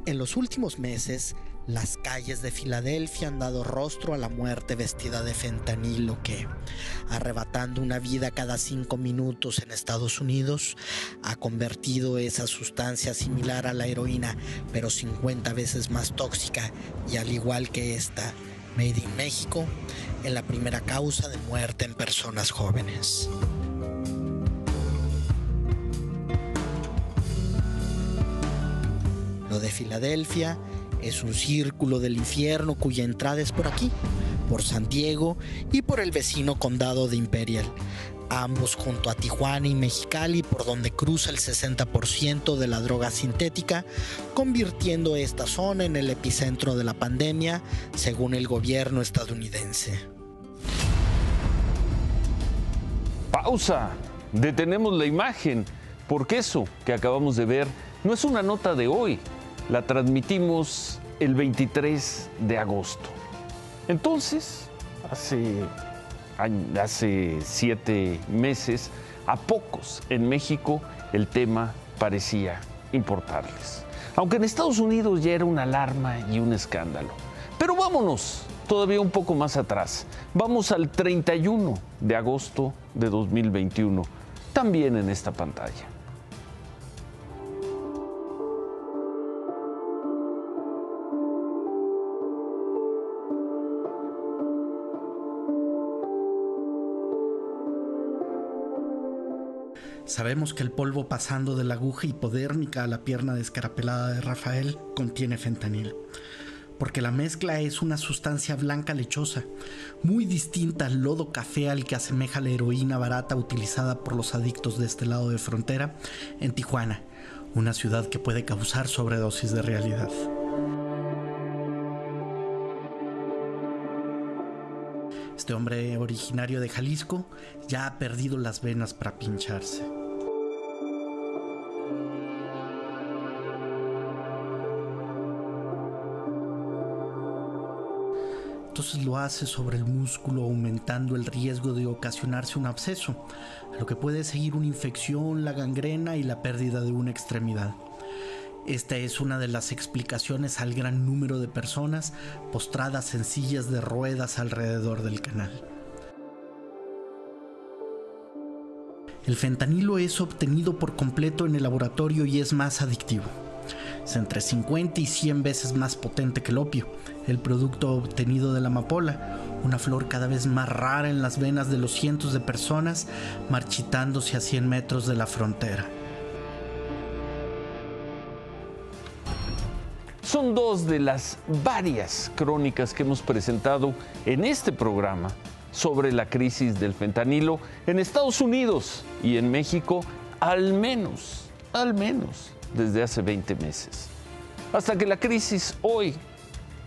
En los últimos meses, las calles de Filadelfia han dado rostro a la muerte vestida de fentanilo que, arrebatando una vida cada 5 minutos en Estados Unidos, ha convertido esa sustancia similar a la heroína, pero 50 veces más tóxica y al igual que esta, Made in México, en la primera causa de muerte en personas jóvenes. Lo de Filadelfia es un círculo del infierno cuya entrada es por aquí, por San Diego y por el vecino condado de Imperial, ambos junto a Tijuana y Mexicali, por donde cruza el 60% de la droga sintética, convirtiendo esta zona en el epicentro de la pandemia, según el gobierno estadounidense. Pausa. Detenemos la imagen, porque eso que acabamos de ver no es una nota de hoy. La transmitimos el 23 de agosto. Entonces, hace 7 meses, a pocos en México el tema parecía importarles. Aunque en Estados Unidos ya era una alarma y un escándalo. Pero vámonos todavía un poco más atrás. Vamos al 31 de agosto de 2021, también en esta pantalla. Sabemos que el polvo pasando de la aguja hipodérmica a la pierna descarapelada de Rafael contiene fentanilo, porque la mezcla es una sustancia blanca lechosa, muy distinta al lodo café al que asemeja la heroína barata utilizada por los adictos de este lado de frontera en Tijuana, una ciudad que puede causar sobredosis de realidad. Este hombre originario de Jalisco ya ha perdido las venas para pincharse. Entonces lo hace sobre el músculo, aumentando el riesgo de ocasionarse un absceso, a lo que puede seguir una infección, la gangrena y la pérdida de una extremidad. Esta es una de las explicaciones al gran número de personas postradas en sillas de ruedas alrededor del canal. El fentanilo es obtenido por completo en el laboratorio y es más adictivo. Es entre 50 y 100 veces más potente que el opio, el producto obtenido de la amapola, una flor cada vez más rara en las venas de los cientos de personas marchitándose a 100 metros de la frontera. Son 2 de las varias crónicas que hemos presentado en este programa sobre la crisis del fentanilo en Estados Unidos y en México, al menos desde hace 20 meses. Hasta que la crisis hoy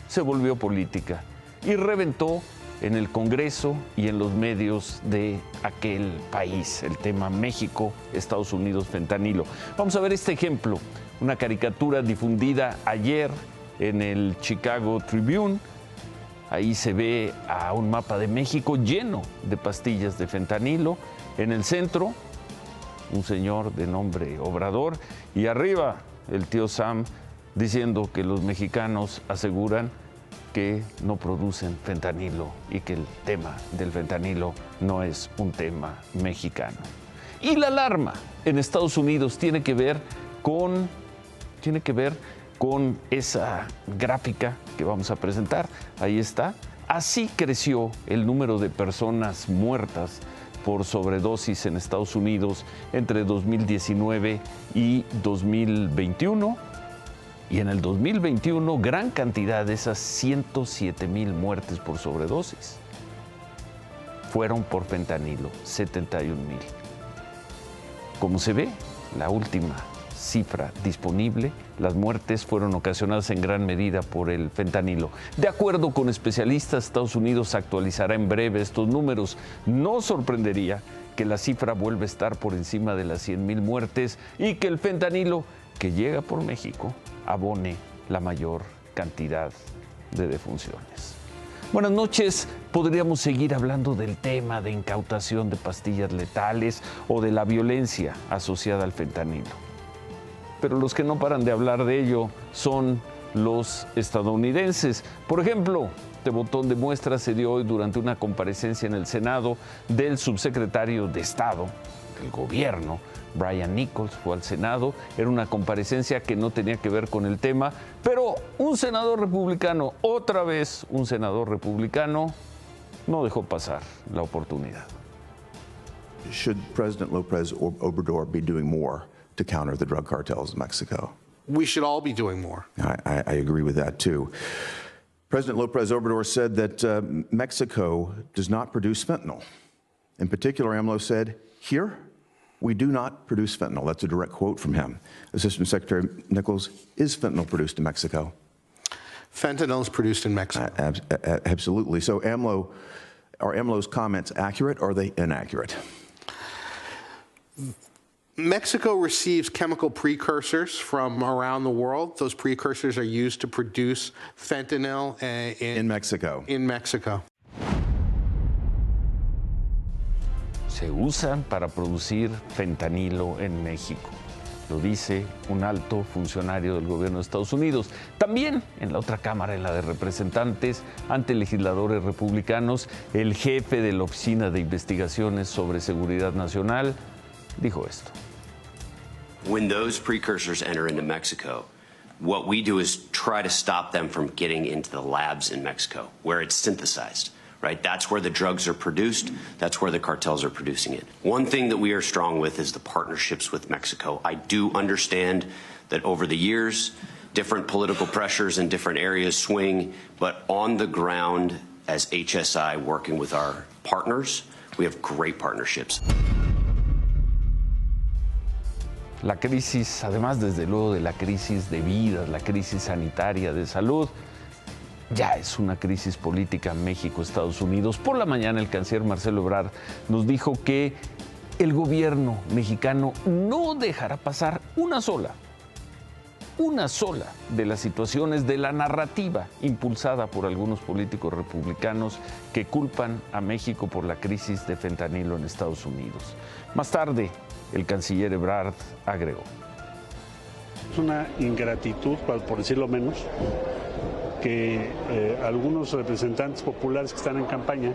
se volvió política y reventó en el Congreso y en los medios de aquel país, el tema México, Estados Unidos, fentanilo. Vamos a ver este ejemplo. Una caricatura difundida ayer en el Chicago Tribune. Ahí se ve a un mapa de México lleno de pastillas de fentanilo. En el centro, un señor de nombre Obrador. Y arriba, el tío Sam diciendo que los mexicanos aseguran que no producen fentanilo y que el tema del fentanilo no es un tema mexicano. Y la alarma en Estados Unidos tiene que ver con esa gráfica que vamos a presentar. Ahí está. Así creció el número de personas muertas por sobredosis en Estados Unidos entre 2019 y 2021. Y en el 2021, gran cantidad de esas 107,000 muertes por sobredosis fueron por fentanilo, 71,000. Como se ve, la última cifra disponible, las muertes fueron ocasionadas en gran medida por el fentanilo. De acuerdo con especialistas, Estados Unidos actualizará en breve estos números. No sorprendería que la cifra vuelva a estar por encima de las 100,000 muertes y que el fentanilo que llega por México abone la mayor cantidad de defunciones. Buenas noches. Podríamos seguir hablando del tema de incautación de pastillas letales o de la violencia asociada al fentanilo. Pero los que no paran de hablar de ello son los estadounidenses. Por ejemplo, este botón de muestra se dio hoy durante una comparecencia en el Senado del subsecretario de Estado del gobierno, Brian Nichols, fue al Senado. Era una comparecencia que no tenía que ver con el tema, pero un senador republicano, otra vez un senador republicano, no dejó pasar la oportunidad. Should President López Obrador be doing more to counter the drug cartels in Mexico? We should all be doing more. I agree with that, too. President López Obrador said that Mexico does not produce fentanyl. In particular, AMLO said, here, we do not produce fentanyl. That's a direct quote from him. Assistant Secretary Nichols, is fentanyl produced in Mexico? Fentanyl is produced in Mexico. Absolutely. So are AMLO's comments accurate or are they inaccurate? Mexico receives chemical precursors from around the world. Those precursors are used to produce fentanyl in Mexico. In Mexico. Se usan para producir fentanilo en México. Lo dice un alto funcionario del gobierno de Estados Unidos. También en la otra Cámara, en la de Representantes, ante legisladores republicanos, el jefe de la Oficina de Investigaciones sobre Seguridad Nacional dijo esto. When those precursors enter into Mexico, what we do is try to stop them from getting into the labs in Mexico, where it's synthesized. Right? That's where the drugs are produced. That's where the cartels are producing it. One thing that we are strong with is the partnerships with Mexico. I do understand that over the years, different political pressures in different areas swing, but on the ground, as HSI working with our partners, we have great partnerships. La crisis, además desde luego de la crisis de vidas, la crisis sanitaria, de salud, ya es una crisis política en México, Estados Unidos. Por la mañana el canciller Marcelo Ebrard nos dijo que el gobierno mexicano no dejará pasar una sola de las situaciones de la narrativa impulsada por algunos políticos republicanos que culpan a México por la crisis de fentanilo en Estados Unidos. Más tarde, el canciller Ebrard agregó. Es una ingratitud, por decirlo menos, que algunos representantes populares que están en campaña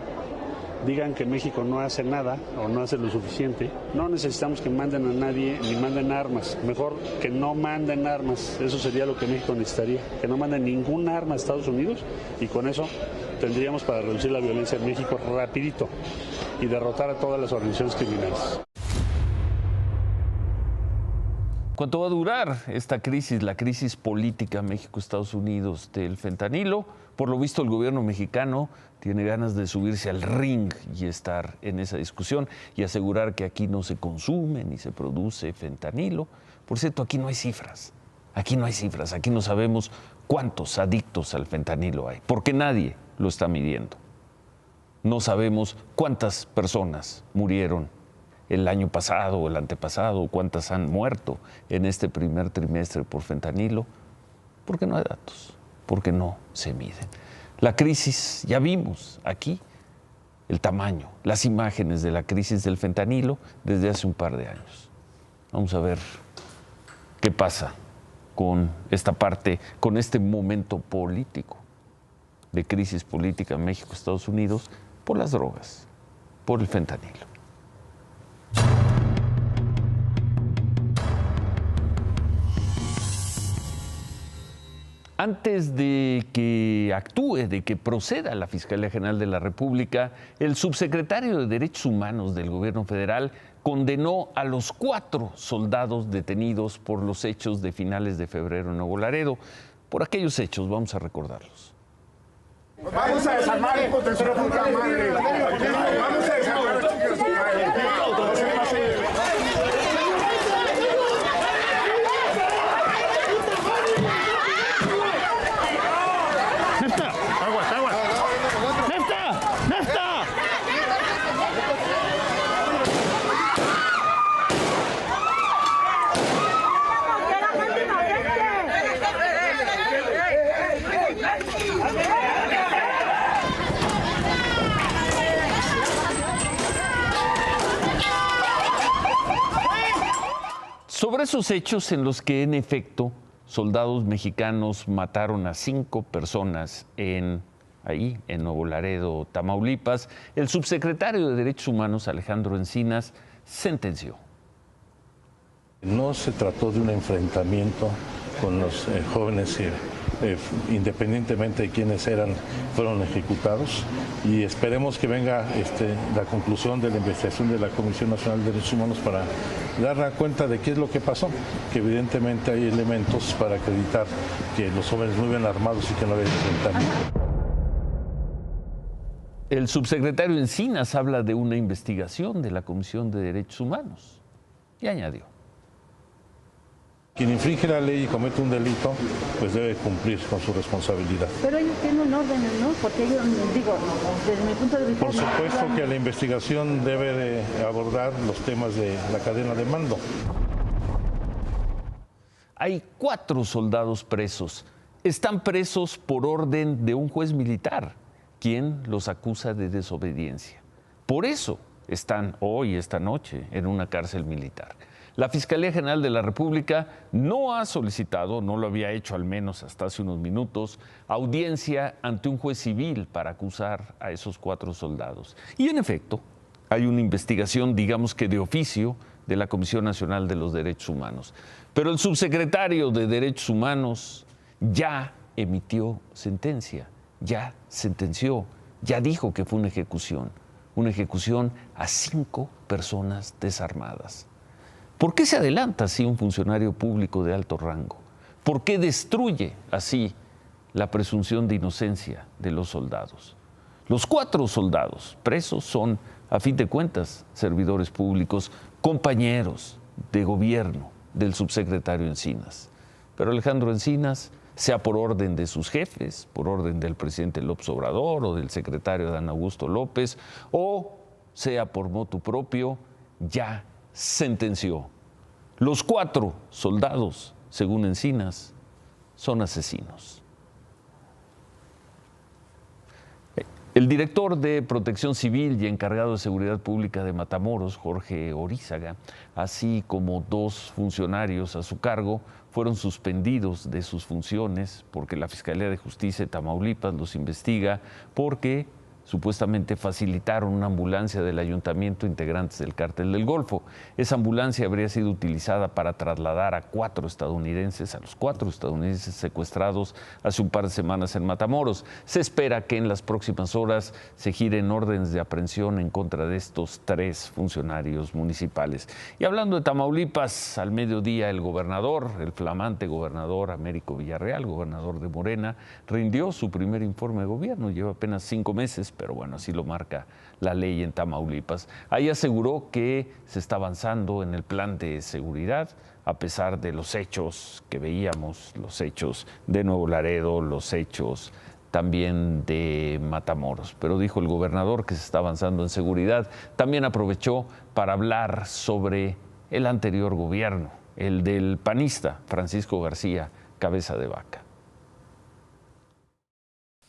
digan que México no hace nada o no hace lo suficiente. No necesitamos que manden a nadie ni manden armas. Mejor que no manden armas. Eso sería lo que México necesitaría. Que no manden ningún arma a Estados Unidos y con eso tendríamos para reducir la violencia en México rapidito y derrotar a todas las organizaciones criminales. ¿Cuánto va a durar esta crisis, la crisis política México-Estados Unidos del fentanilo? Por lo visto, el gobierno mexicano tiene ganas de subirse al ring y estar en esa discusión y asegurar que aquí no se consume ni se produce fentanilo. Por cierto, aquí no hay cifras. Aquí no sabemos cuántos adictos al fentanilo hay, porque nadie lo está midiendo. No sabemos cuántas personas murieron el año pasado o el antepasado, cuántas han muerto en este primer trimestre por fentanilo, porque no hay datos, porque no se miden. La crisis, ya vimos aquí el tamaño, las imágenes de la crisis del fentanilo desde hace un par de años. Vamos a ver qué pasa con esta parte, con este momento político de crisis política en México, Estados Unidos, por las drogas, por el fentanilo. Antes de que actúe, de que proceda la Fiscalía General de la República, el subsecretario de Derechos Humanos del Gobierno Federal condenó a los 4 soldados detenidos por los hechos de finales de febrero en Nuevo Laredo. Por aquellos hechos, vamos a recordarlos. Vamos a desarmar el potencial de puta madre. Vamos a desarmar los chicos de su madre. Sobre esos hechos en los que, en efecto, soldados mexicanos mataron a 5 personas ahí en Nuevo Laredo, Tamaulipas. El subsecretario de Derechos Humanos, Alejandro Encinas, sentenció. No se trató de un enfrentamiento con los jóvenes independientemente de quiénes fueron ejecutados, y esperemos que venga la conclusión de la investigación de la Comisión Nacional de Derechos Humanos para dar cuenta de qué es lo que pasó, que evidentemente hay elementos para acreditar que los jóvenes no iban armados y que no había enfrentamiento. El subsecretario Encinas habla de una investigación de la Comisión de Derechos Humanos y añadió: quien infringe la ley y comete un delito, pues debe cumplir con su responsabilidad. Pero ellos tienen un orden, ¿no? Porque yo digo, desde mi punto de vista... Por supuesto que la investigación debe de abordar los temas de la cadena de mando. Hay 4 soldados presos. Están presos por orden de un juez militar, quien los acusa de desobediencia. Por eso están hoy, esta noche, en una cárcel militar. La Fiscalía General de la República no ha solicitado, no lo había hecho al menos hasta hace unos minutos, audiencia ante un juez civil para acusar a esos 4 soldados. Y en efecto, hay una investigación, digamos que de oficio, de la Comisión Nacional de los Derechos Humanos. Pero el subsecretario de Derechos Humanos ya emitió sentencia, ya sentenció, ya dijo que fue una ejecución a 5 personas desarmadas. ¿Por qué se adelanta así un funcionario público de alto rango? ¿Por qué destruye así la presunción de inocencia de los soldados? Los 4 soldados presos son, a fin de cuentas, servidores públicos, compañeros de gobierno del subsecretario Encinas. Pero Alejandro Encinas, sea por orden de sus jefes, por orden del presidente López Obrador o del secretario Adán Augusto López, o sea por motu propio, ya sentenció. Los 4 soldados, según Encinas, son asesinos. El director de Protección Civil y encargado de Seguridad Pública de Matamoros, Jorge Orízaga, así como 2 funcionarios a su cargo, fueron suspendidos de sus funciones porque la Fiscalía de Justicia de Tamaulipas los investiga porque supuestamente facilitaron una ambulancia del ayuntamiento integrantes del Cártel del Golfo. Esa ambulancia habría sido utilizada para trasladar a 4 estadounidenses, a los 4 estadounidenses secuestrados hace un par de semanas en Matamoros. Se espera que en las próximas horas se giren órdenes de aprehensión en contra de estos 3 funcionarios municipales. Y hablando de Tamaulipas, al mediodía el gobernador, el flamante gobernador Américo Villarreal, gobernador de Morena, rindió su primer informe de gobierno. Lleva apenas 5 meses, pero bueno, así lo marca la ley en Tamaulipas. Ahí aseguró que se está avanzando en el plan de seguridad, a pesar de los hechos que veíamos, los hechos de Nuevo Laredo, los hechos también de Matamoros. Pero dijo el gobernador que se está avanzando en seguridad. También aprovechó para hablar sobre el anterior gobierno, el del panista Francisco García Cabeza de Vaca.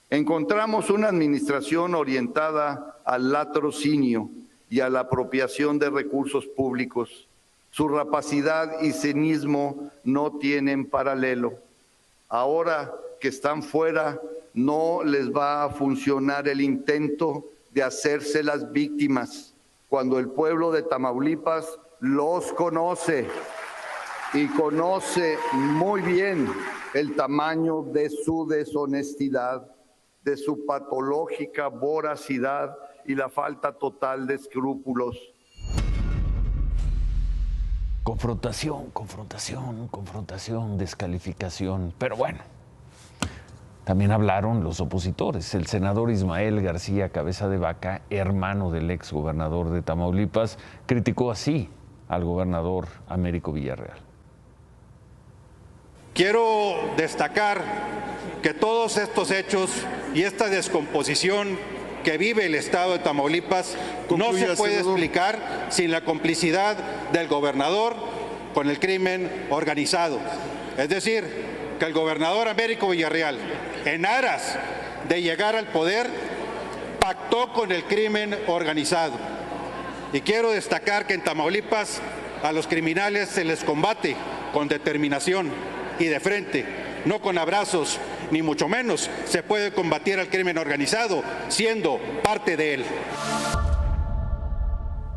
Encontramos una administración orientada al latrocinio y a la apropiación de recursos públicos. Su rapacidad y cinismo no tienen paralelo. Ahora que están fuera, no les va a funcionar el intento de hacerse las víctimas, cuando el pueblo de Tamaulipas los conoce y conoce muy bien el tamaño de su deshonestidad, de su patológica voracidad y la falta total de escrúpulos. Confrontación, descalificación. Pero bueno, también hablaron los opositores. El senador Ismael García Cabeza de Vaca, hermano del ex gobernador de Tamaulipas, criticó así al gobernador Américo Villarreal. Quiero destacar que todos estos hechos y esta descomposición que vive el estado de Tamaulipas no se puede explicar sin la complicidad del gobernador con el crimen organizado. Es decir, que el gobernador Américo Villarreal, en aras de llegar al poder, pactó con el crimen organizado. Y quiero destacar que en Tamaulipas a los criminales se les combate con determinación, y de frente, no con abrazos, ni mucho menos se puede combatir al crimen organizado siendo parte de él.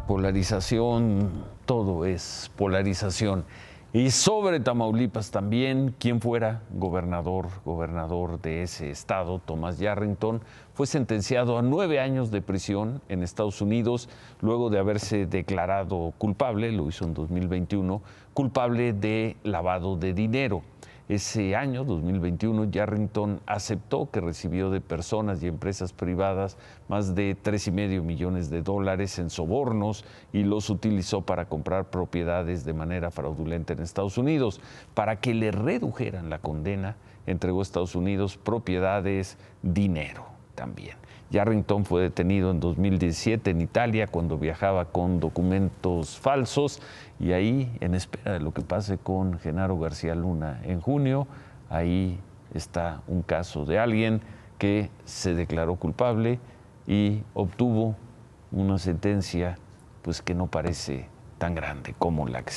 Polarización, todo es polarización. Y sobre Tamaulipas también, quien fuera gobernador de ese estado, Thomas Yarrington, fue sentenciado a 9 años de prisión en Estados Unidos luego de haberse declarado culpable, lo hizo en 2021, culpable de lavado de dinero. Ese año, 2021, Yarrington aceptó que recibió de personas y empresas privadas más de $3.5 millones en sobornos y los utilizó para comprar propiedades de manera fraudulenta en Estados Unidos. Para que le redujeran la condena, entregó a Estados Unidos propiedades, dinero también. Yarrington fue detenido en 2017 en Italia cuando viajaba con documentos falsos y ahí, en espera de lo que pase con Genaro García Luna en junio, ahí está un caso de alguien que se declaró culpable y obtuvo una sentencia pues que no parece tan grande como la que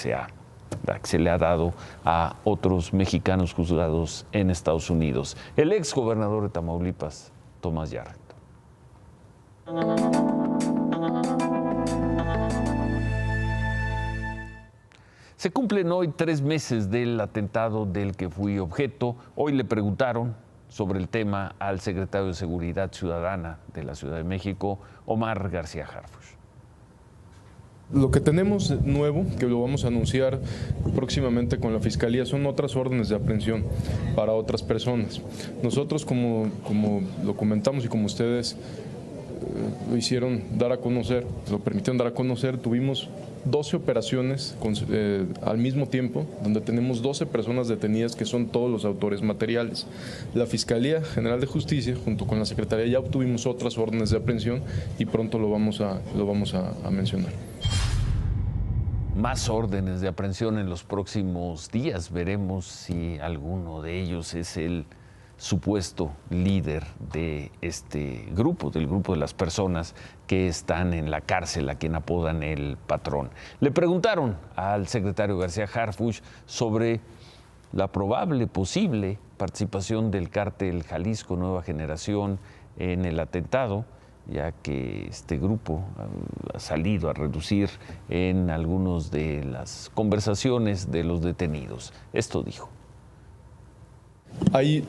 se le ha dado a otros mexicanos juzgados en Estados Unidos. El ex gobernador de Tamaulipas, Thomas Yarrington. Se cumplen hoy 3 meses del atentado del que fui objeto. Hoy le preguntaron sobre el tema al secretario de Seguridad Ciudadana de la Ciudad de México, Omar García Harfuch. Lo que tenemos nuevo, que lo vamos a anunciar próximamente con la Fiscalía, son otras órdenes de aprehensión para otras personas. Nosotros, como lo comentamos y como ustedes lo hicieron dar a conocer, lo permitieron dar a conocer, tuvimos 12 operaciones al mismo tiempo, donde tenemos 12 personas detenidas que son todos los autores materiales. La Fiscalía General de Justicia, junto con la Secretaría, ya obtuvimos otras órdenes de aprehensión y pronto lo vamos a mencionar. Más órdenes de aprehensión en los próximos días. Veremos si alguno de ellos es el supuesto líder de este grupo, del grupo de las personas que están en la cárcel, a quien apodan el patrón. Le preguntaron al secretario García Harfuch sobre la probable, posible participación del cártel Jalisco Nueva Generación en el atentado, ya que este grupo ha salido a reducir en algunas de las conversaciones de los detenidos. Esto dijo. Hay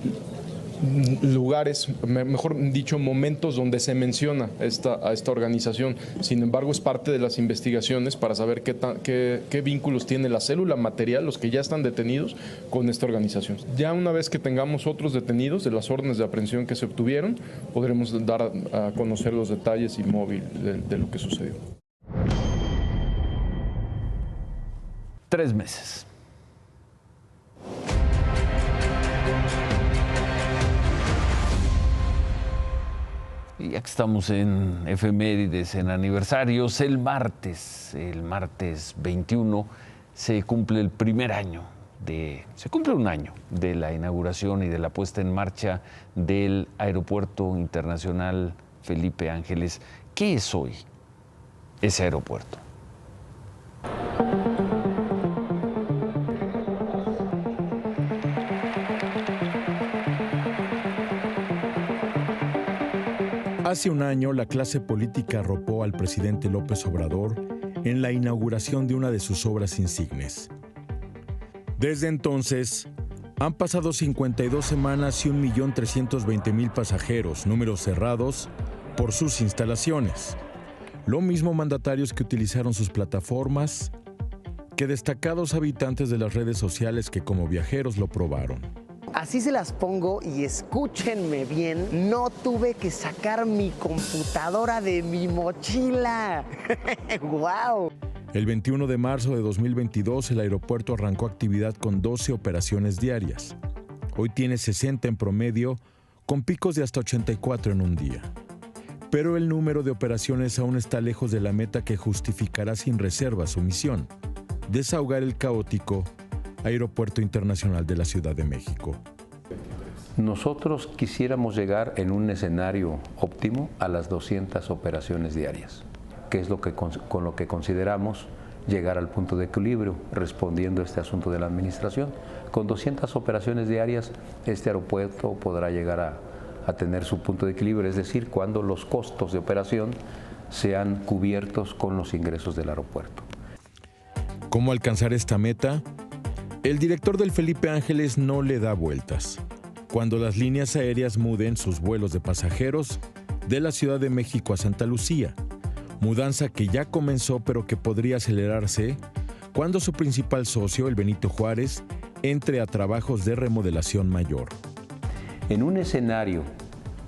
lugares, mejor dicho, momentos donde se menciona a esta organización. Sin embargo, es parte de las investigaciones para saber qué vínculos tiene la célula material, los que ya están detenidos, con esta organización. Ya una vez que tengamos otros detenidos de las órdenes de aprehensión que se obtuvieron, podremos dar a conocer los detalles y móvil de lo que sucedió. 3 meses. Y ya que estamos en efemérides, en aniversarios, el martes 21, se cumple un año de la inauguración y de la puesta en marcha del Aeropuerto Internacional Felipe Ángeles. ¿Qué es hoy ese aeropuerto? Hace un año, la clase política arropó al presidente López Obrador en la inauguración de una de sus obras insignes. Desde entonces, han pasado 52 semanas y 1.320.000 pasajeros, números cerrados, por sus instalaciones. Lo mismo mandatarios que utilizaron sus plataformas, que destacados habitantes de las redes sociales que como viajeros lo probaron. Así se las pongo y escúchenme bien, no tuve que sacar mi computadora de mi mochila. ¡Guau! El 21 de marzo de 2022 el aeropuerto arrancó actividad con 12 operaciones diarias. Hoy tiene 60 en promedio, con picos de hasta 84 en un día. Pero el número de operaciones aún está lejos de la meta que justificará sin reserva su misión: desahogar el caótico Aeropuerto Internacional de la Ciudad de México. Nosotros quisiéramos llegar en un escenario óptimo a las 200 operaciones diarias, que es con lo que consideramos llegar al punto de equilibrio, respondiendo a este asunto de la administración, Con 200 operaciones diarias, este aeropuerto podrá llegar a tener su punto de equilibrio, es decir, cuando los costos de operación sean cubiertos con los ingresos del aeropuerto. ¿Cómo alcanzar esta meta? El director del Felipe Ángeles no le da vueltas. Cuando las líneas aéreas muden sus vuelos de pasajeros de la Ciudad de México a Santa Lucía, mudanza que ya comenzó pero que podría acelerarse cuando su principal socio, el Benito Juárez, entre a trabajos de remodelación mayor. En un escenario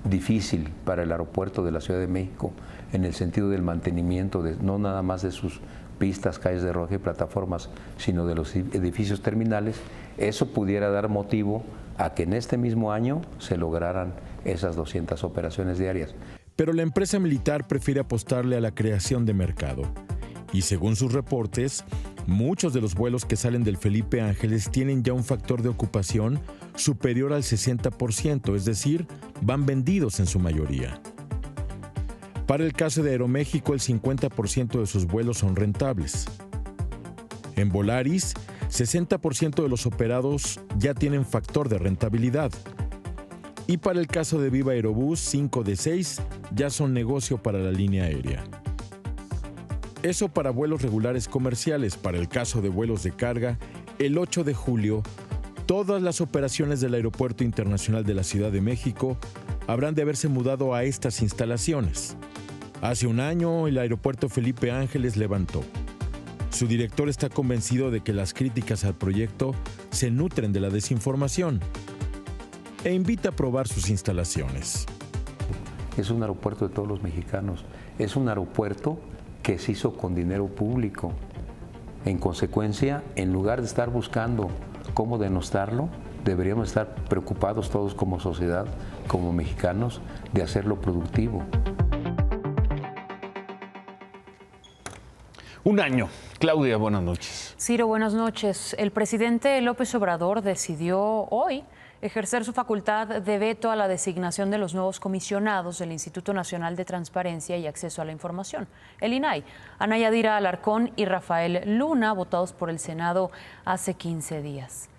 difícil para el aeropuerto de la Ciudad de México, en el sentido del mantenimiento, no nada más de sus pistas, calles de rodaje y plataformas, sino de los edificios terminales, eso pudiera dar motivo a que en este mismo año se lograran esas 200 operaciones diarias. Pero la empresa militar prefiere apostarle a la creación de mercado. Y según sus reportes, muchos de los vuelos que salen del Felipe Ángeles tienen ya un factor de ocupación superior al 60%, es decir, van vendidos en su mayoría. Para el caso de Aeroméxico, el 50% de sus vuelos son rentables. En Volaris, 60% de los operados ya tienen factor de rentabilidad. Y para el caso de Viva Aerobús, 5 de 6 ya son negocio para la línea aérea. Eso para vuelos regulares comerciales. Para el caso de vuelos de carga, el 8 de julio, todas las operaciones del Aeropuerto Internacional de la Ciudad de México habrán de haberse mudado a estas instalaciones. Hace un año, el Aeropuerto Felipe Ángeles levantó. Su director está convencido de que las críticas al proyecto se nutren de la desinformación e invita a probar sus instalaciones. Es un aeropuerto de todos los mexicanos. Es un aeropuerto que se hizo con dinero público. En consecuencia, en lugar de estar buscando cómo denostarlo, deberíamos estar preocupados todos como sociedad, como mexicanos, de hacerlo productivo. Un año. Claudia, buenas noches. Ciro, buenas noches. El presidente López Obrador decidió hoy ejercer su facultad de veto a la designación de los nuevos comisionados del Instituto Nacional de Transparencia y Acceso a la Información, el INAI, Ana Yadira Alarcón y Rafael Luna, votados por el Senado hace 15 días.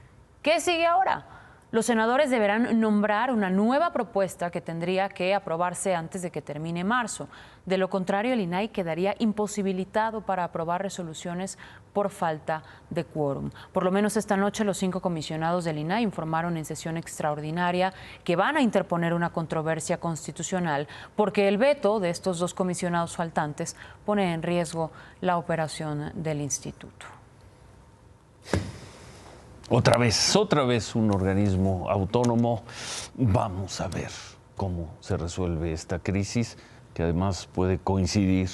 ¿Qué sigue ahora? Los senadores deberán nombrar una nueva propuesta que tendría que aprobarse antes de que termine marzo. De lo contrario, el INAI quedaría imposibilitado para aprobar resoluciones por falta de quórum. Por lo menos esta noche los 5 comisionados del INAI informaron en sesión extraordinaria que van a interponer una controversia constitucional porque el veto de estos 2 comisionados faltantes pone en riesgo la operación del instituto. Otra vez un organismo autónomo. Vamos a ver cómo se resuelve esta crisis, que además puede coincidir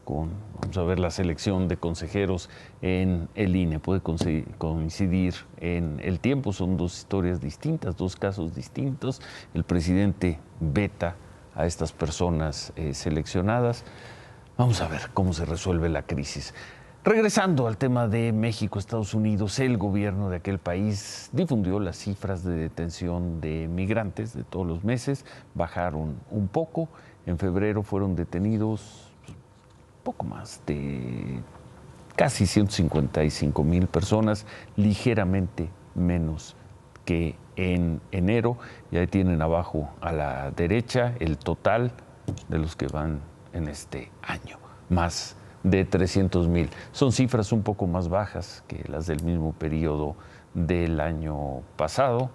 con, vamos a ver, la selección de consejeros en el INE, puede coincidir en el tiempo. Son 2 historias distintas, 2 casos distintos. El presidente veta a estas personas seleccionadas. Vamos a ver cómo se resuelve la crisis. Regresando al tema de México, Estados Unidos, el gobierno de aquel país difundió las cifras de detención de migrantes de todos los meses, bajaron un poco. En febrero fueron detenidos poco más de casi 155,000 personas, ligeramente menos que en enero. Y ahí tienen abajo a la derecha el total de los que van en este año, más de 300,000. Son cifras un poco más bajas que las del mismo periodo del año pasado,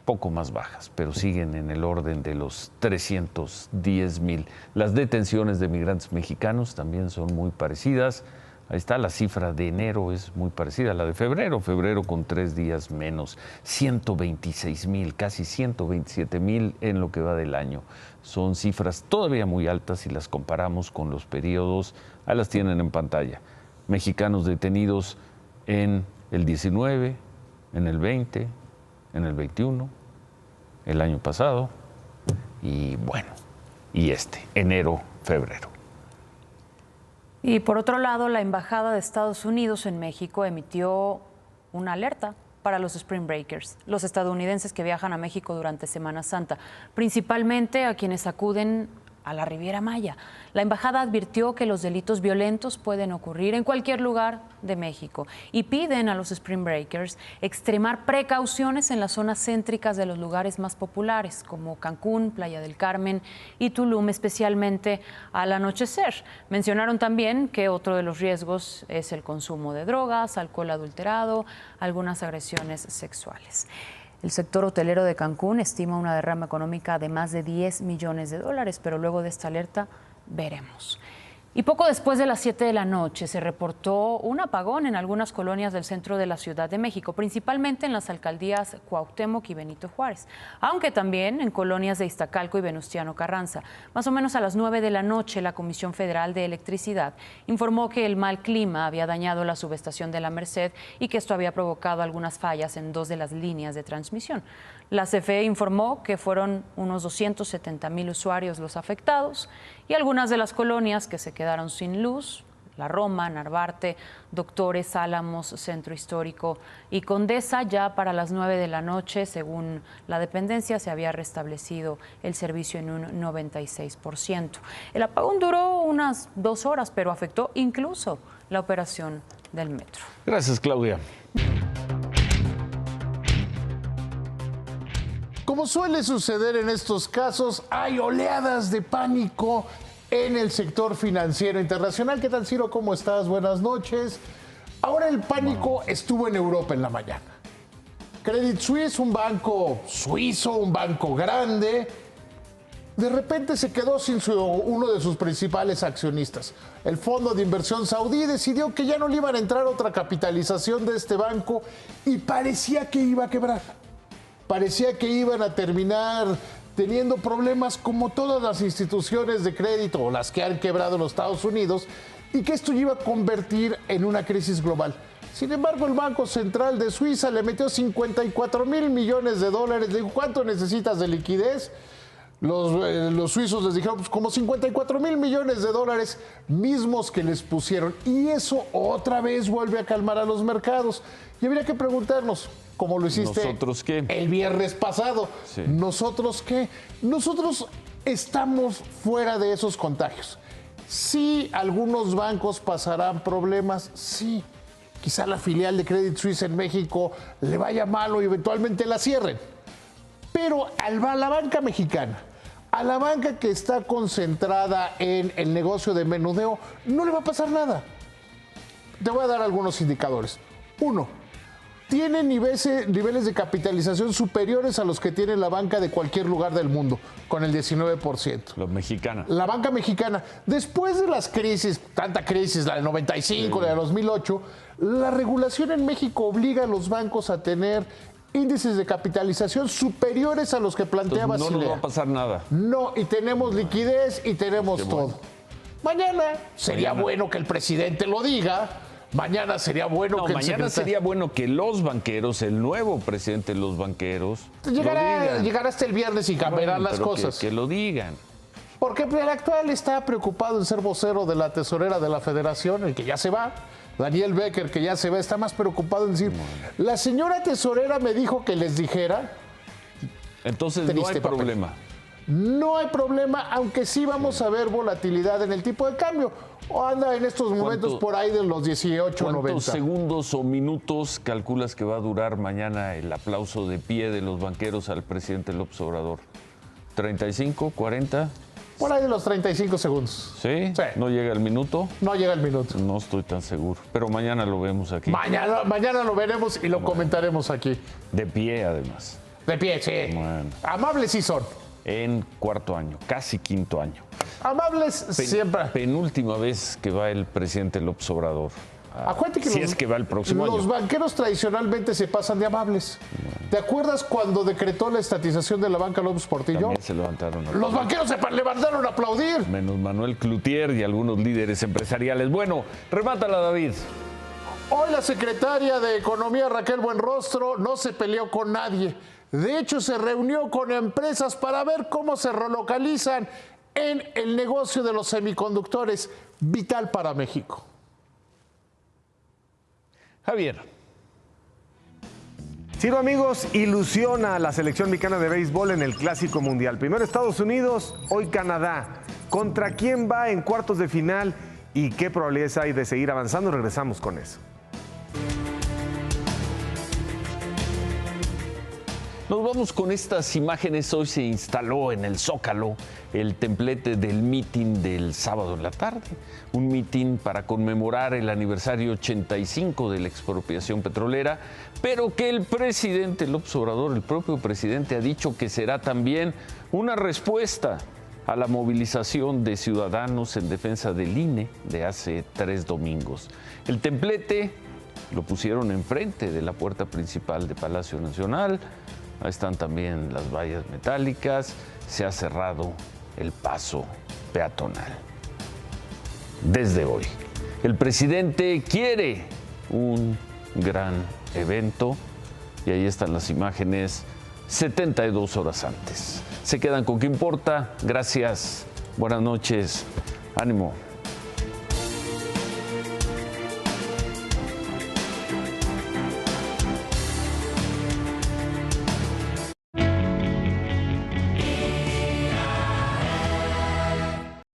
poco más bajas, pero siguen en el orden de los 310,000. Las detenciones de migrantes mexicanos también son muy parecidas. Ahí está, la cifra de enero es muy parecida a la de febrero, con 3 días menos, 126,000, casi 127,000 en lo que va del año. Son cifras todavía muy altas si las comparamos con los periodos, ahí las tienen en pantalla. Mexicanos detenidos en el 19, en el 20, en el 21, el año pasado, y bueno, y enero, febrero. Y por otro lado, la Embajada de Estados Unidos en México emitió una alerta para los Spring Breakers, los estadounidenses que viajan a México durante Semana Santa, principalmente a quienes acuden a la Riviera Maya. La embajada advirtió que los delitos violentos pueden ocurrir en cualquier lugar de México y piden a los Spring Breakers extremar precauciones en las zonas céntricas de los lugares más populares, como Cancún, Playa del Carmen y Tulum, especialmente al anochecer. Mencionaron también que otro de los riesgos es el consumo de drogas, alcohol adulterado, algunas agresiones sexuales. El sector hotelero de Cancún estima una derrama económica de más de $10 millones, pero luego de esta alerta veremos. Y poco después de las 7 de la noche se reportó un apagón en algunas colonias del centro de la Ciudad de México, principalmente en las alcaldías Cuauhtémoc y Benito Juárez, aunque también en colonias de Iztacalco y Venustiano Carranza. Más o menos a las 9 de la noche, la Comisión Federal de Electricidad informó que el mal clima había dañado la subestación de La Merced y que esto había provocado algunas fallas en 2 de las líneas de transmisión. La CFE informó que fueron unos 270,000 usuarios los afectados y algunas de las colonias que se quedaron sin luz, La Roma, Narvarte, Doctores, Álamos, Centro Histórico y Condesa, ya para las 9 de la noche, según la dependencia, se había restablecido el servicio en un 96%. El apagón duró unas 2 horas, pero afectó incluso la operación del metro. Gracias, Claudia. Como suele suceder en estos casos, hay oleadas de pánico en el sector financiero internacional. ¿Qué tal, Ciro? ¿Cómo estás? Buenas noches. Ahora el pánico estuvo en Europa en la mañana. Credit Suisse, un banco suizo, un banco grande, de repente se quedó sin uno de sus principales accionistas. El fondo de inversión saudí decidió que ya no le iban a entrar otra capitalización de este banco y parecía que iba a quebrar. Parecía que iban a terminar teniendo problemas como todas las instituciones de crédito o las que han quebrado en los Estados Unidos y que esto iba a convertir en una crisis global. Sin embargo, el Banco Central de Suiza le metió $54,000 millones. Le dijo, ¿cuánto necesitas de liquidez? Los suizos les dijeron, pues como $54,000 millones, mismos que les pusieron. Y eso otra vez vuelve a calmar a los mercados. Y habría que preguntarnos, como lo hiciste ¿nosotros qué? El viernes pasado, sí. ¿Nosotros qué? Nosotros estamos fuera de esos contagios. Sí, algunos bancos pasarán problemas, sí. Quizá la filial de Credit Suisse en México le vaya mal o eventualmente la cierren. Pero a la banca mexicana, a la banca que está concentrada en el negocio de menudeo, no le va a pasar nada. Te voy a dar algunos indicadores. 1, tiene niveles de capitalización superiores a los que tiene la banca de cualquier lugar del mundo, con el 19%. La mexicana. La banca mexicana. Después de las crisis, tanta crisis, la del 95, la de 2008, la regulación en México obliga a los bancos a tener índices de capitalización superiores a los que plantea Basilea. No nos va a pasar nada. No, y tenemos liquidez y tenemos todo. Mañana sería bueno que el presidente lo diga. Mañana sería bueno que el mañana sería bueno que los banqueros, el nuevo presidente de los banqueros, llegará hasta el viernes y cambiarán las cosas. Que lo digan. Porque el actual está preocupado en ser vocero de la tesorera de la Federación, el que ya se va. Daniel Becker, que ya se va, está más preocupado en decir, la señora tesorera me dijo que les dijera. Entonces no hay problema. No hay problema, aunque sí vamos a ver volatilidad en el tipo de cambio. O anda en estos momentos por ahí de los 18 o 90. ¿Cuántos segundos o minutos calculas que va a durar mañana el aplauso de pie de los banqueros al presidente López Obrador? ¿35, 40? Por ahí de los 35 segundos. ¿Sí? Sí. ¿No llega el minuto? No llega el minuto. No estoy tan seguro. Pero mañana lo vemos aquí. Mañana lo veremos y lo comentaremos aquí. De pie, además. De pie, sí. Bueno. Amables sí son. En cuarto año, casi quinto año. Amables siempre. Penúltima vez que va el presidente López Obrador. Acuérdate que es que va el próximo año. Los banqueros tradicionalmente se pasan de amables. Bueno. ¿Te acuerdas cuando decretó la estatización de la banca López Portillo? También se levantaron. Los banqueros se levantaron a aplaudir. Menos Manuel Cloutier y algunos líderes empresariales. Bueno, remátala, David. Hoy la secretaria de Economía, Raquel Buenrostro, no se peleó con nadie. De hecho, se reunió con empresas para ver cómo se relocalizan en el negocio de los semiconductores, vital para México. Javier. Ciro, amigos, ilusiona a la selección mexicana de béisbol en el Clásico Mundial. Primero Estados Unidos, hoy Canadá. ¿Contra quién va en cuartos de final y qué probabilidades hay de seguir avanzando? Regresamos con eso. Nos vamos con estas imágenes. Hoy se instaló en el Zócalo el templete del mitin del sábado en la tarde. Un mitin para conmemorar el aniversario 85 de la expropiación petrolera, pero que el presidente López Obrador, el propio presidente, ha dicho que será también una respuesta a la movilización de ciudadanos en defensa del INE de hace 3 domingos. El templete lo pusieron enfrente de la puerta principal de Palacio Nacional. Ahí están también las vallas metálicas. Se ha cerrado el paso peatonal. Desde hoy, el presidente quiere un gran evento y ahí están las imágenes 72 horas antes. Se quedan con ¿Qué importa? Gracias. Buenas noches. Ánimo.